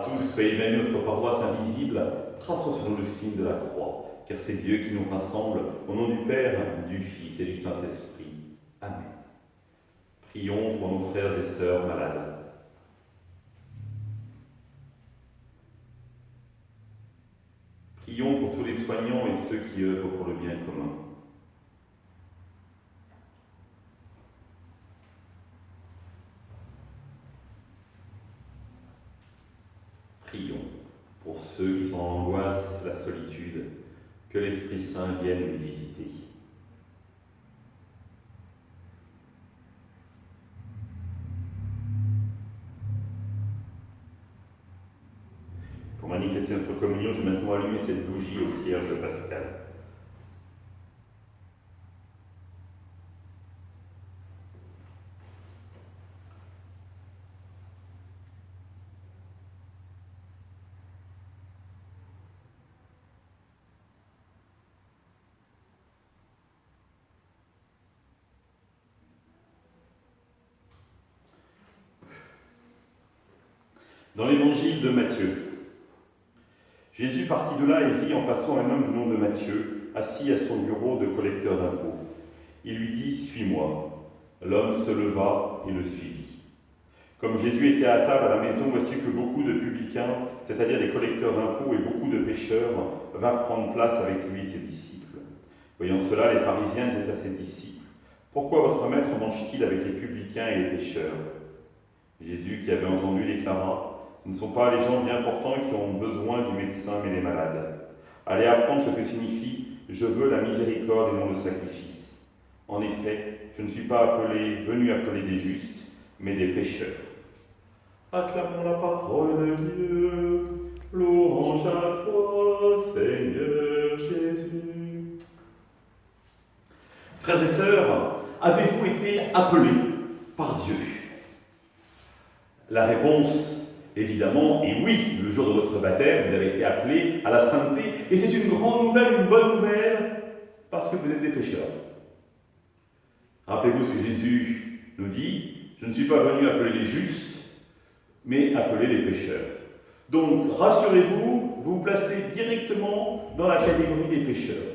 tous, soyez bénis notre paroisse invisible, traçons sur nous le signe de la croix, car c'est Dieu qui nous rassemble, au nom du Père, du Fils et du Saint-Esprit. Amen. Prions pour nos frères et sœurs malades. Prions pour tous les soignants et ceux qui œuvrent pour le bien commun. Prions pour ceux qui sont en angoisse, la solitude, que l'Esprit Saint vienne les visiter. Pour manifester notre communion, je vais maintenant allumer cette bougie au cierge pascal. Dans l'évangile de Matthieu, Jésus partit de là et vit en passant un homme du nom de Matthieu, assis à son bureau de collecteur d'impôts. Il lui dit « Suis-moi ». L'homme se leva et le suivit. Comme Jésus était à table à la maison, voici que beaucoup de publicains, c'est-à-dire des collecteurs d'impôts et beaucoup de pécheurs, vinrent prendre place avec lui et ses disciples. Voyant cela, les pharisiens disaient à ses disciples « Pourquoi votre maître mange-t-il avec les publicains et les pécheurs ?» Jésus, qui avait entendu, déclara « Ce ne sont pas les gens bien portants qui ont besoin du médecin, mais les malades. Allez apprendre ce que signifie « Je veux la miséricorde et non le sacrifice ». En effet, je ne suis pas venu appeler des justes, mais des pécheurs. Acclamons la parole de Dieu. Louange à toi, Seigneur Jésus. Frères et sœurs, avez-vous été appelés par Dieu ? La réponse, évidemment, est oui. Le jour de votre baptême, vous avez été appelés à la sainteté. Et c'est une grande nouvelle, une bonne nouvelle, parce que vous êtes des pécheurs. Rappelez-vous ce que Jésus nous dit. Je ne suis pas venu appeler les justes, mais appeler les pécheurs. Donc, rassurez-vous, vous vous placez directement dans la catégorie des pécheurs.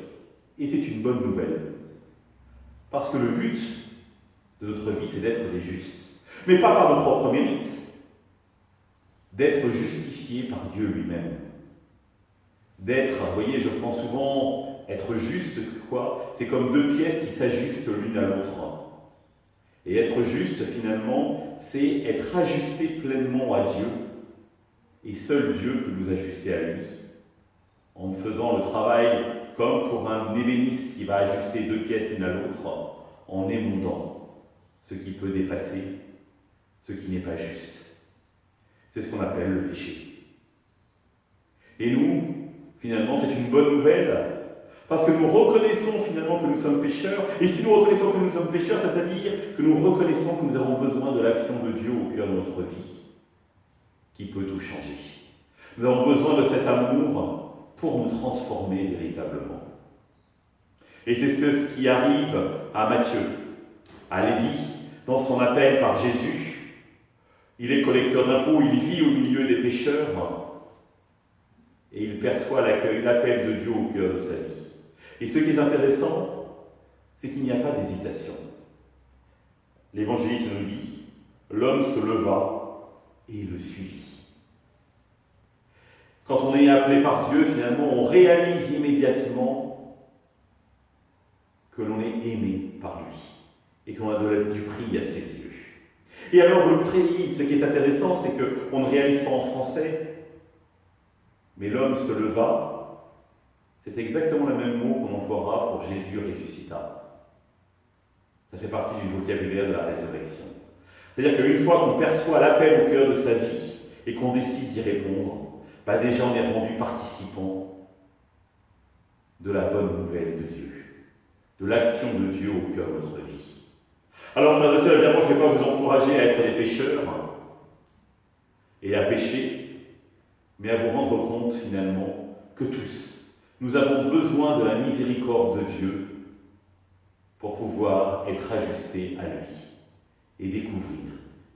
Et c'est une bonne nouvelle. Parce que le but de notre vie, c'est d'être des justes. Mais pas par nos propres mérites. D'être justifié par Dieu lui-même. D'être, vous voyez, je prends souvent être juste, quoi ? C'est comme deux pièces qui s'ajustent l'une à l'autre. Et être juste, finalement, c'est être ajusté pleinement à Dieu. Et seul Dieu peut nous ajuster à lui. En faisant le travail comme pour un ébéniste qui va ajuster deux pièces l'une à l'autre, en émondant ce qui peut dépasser, ce qui n'est pas juste. C'est ce qu'on appelle le péché. Et nous, finalement, c'est une bonne nouvelle, parce que nous reconnaissons finalement que nous sommes pécheurs, et si nous reconnaissons que nous sommes pécheurs, c'est-à-dire que nous reconnaissons que nous avons besoin de l'action de Dieu au cœur de notre vie, qui peut tout changer. Nous avons besoin de cet amour pour nous transformer véritablement. Et c'est ce qui arrive à Matthieu, à Lévi, dans son appel par Jésus. Il est collecteur d'impôts, il vit au milieu des pécheurs, et il perçoit l'appel de Dieu au cœur de sa vie. Et ce qui est intéressant, c'est qu'il n'y a pas d'hésitation. L'évangéliste nous dit, l'homme se leva et le suivit. Quand on est appelé par Dieu, finalement, on réalise immédiatement que l'on est aimé par lui et qu'on a du prix à ses yeux. Et alors le prix, ce qui est intéressant, c'est qu'on ne réalise pas en français, mais l'homme se leva. C'est exactement le même mot qu'on emploiera pour Jésus ressuscita. Ça fait partie du vocabulaire de la résurrection. C'est-à-dire qu'une fois qu'on perçoit l'appel au cœur de sa vie et qu'on décide d'y répondre, déjà on est rendu participant de la bonne nouvelle de Dieu, de l'action de Dieu au cœur de notre vie. Alors frères et sœurs, évidemment, je ne vais pas vous encourager à être des pécheurs et à pécher, mais à vous rendre compte finalement que tous, nous avons besoin de la miséricorde de Dieu pour pouvoir être ajustés à lui et découvrir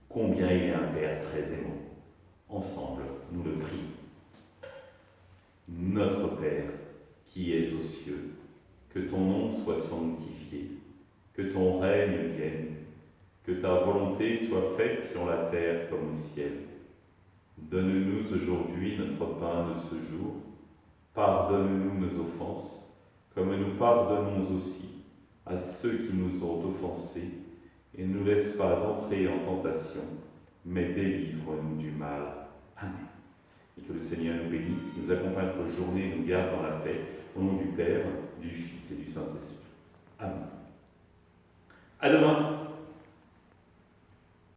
combien il est un Père très aimant. Ensemble, nous le prions. Notre Père, qui es aux cieux, que ton nom soit sanctifié, que ton règne vienne, que ta volonté soit faite sur la terre comme au ciel. Donne-nous aujourd'hui notre pain de ce jour. Pardonne-nous nos offenses, comme nous pardonnons aussi à ceux qui nous ont offensés, et ne nous laisse pas entrer en tentation, mais délivre-nous du mal. Amen. Et que le Seigneur nous bénisse, qu'il nous accompagne notre journée et nous garde dans la paix, au nom du Père, du Fils et du Saint-Esprit. Amen. À demain.